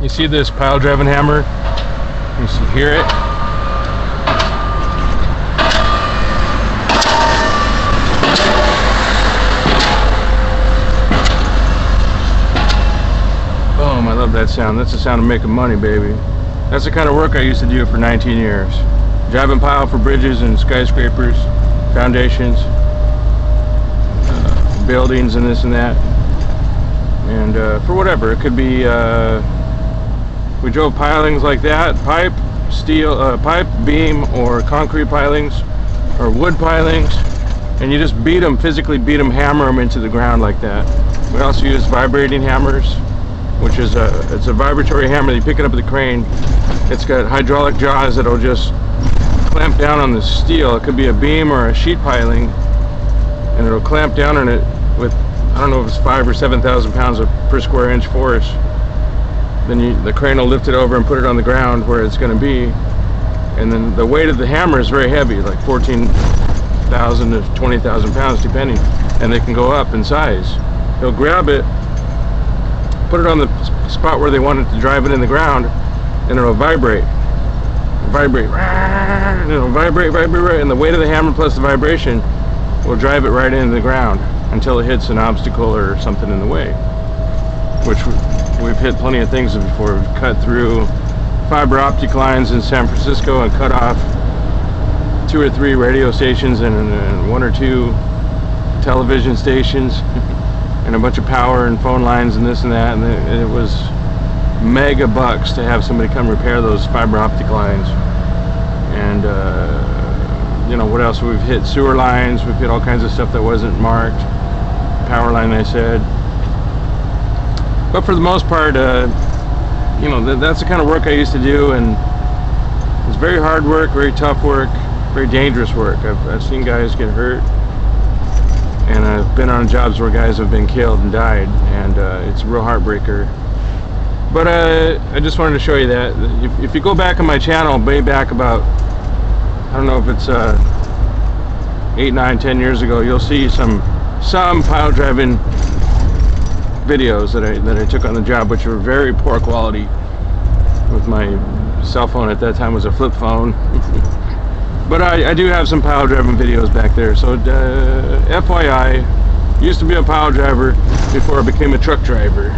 You see this pile driving hammer? You see, hear it? Boom, I love that sound. That's the sound of making money, baby. That's the kind of work I used to do for 19 years. Driving pile for bridges and skyscrapers, foundations, buildings and this and that. And for whatever, it could be, we drove pilings like that, pipe, steel, pipe, beam, or concrete pilings, or wood pilings, and you just beat them, physically beat them, hammer them into the ground like that. We also use vibrating hammers, which is it's a vibratory hammer. You pick it up with the crane. It's got hydraulic jaws that'll just clamp down on the steel. It could be a beam or a sheet piling, and it'll clamp down on it with, I don't know if it's 5,000 or 7,000 pounds per square inch force. Then the crane will lift it over and put it on the ground where it's going to be, and then the weight of the hammer is very heavy, like 14,000 to 20,000 pounds depending, and they can go up in size. They'll grab it, put it on the spot where they want it to drive it in the ground, and it'll vibrate, and it'll vibrate, and the weight of the hammer plus the vibration will drive it right into the ground until it hits an obstacle or something in the way, which we've hit plenty of things before. We've cut through fiber optic lines in San Francisco and cut off 2 or 3 radio stations and 1 or 2 television stations and a bunch of power and phone lines and this and that, and it was mega bucks to have somebody come repair those fiber optic lines. And you know, what else? We've hit sewer lines, we've hit all kinds of stuff that wasn't marked, power line, I said. But for the most part, you know, that's the kind of work I used to do, and it's very hard work, very tough work, very dangerous work. I've seen guys get hurt, and I've been on jobs where guys have been killed and died, and it's a real heartbreaker. But I just wanted to show you that. If you go back on my channel, way back about, I don't know if it's 8, 9, 10 years ago, you'll see some pile driving videos that I took on the job, which were very poor quality. With my cell phone at that time was a flip phone. But I do have some pile driving videos back there. So FYI, used to be a pile driver before I became a truck driver.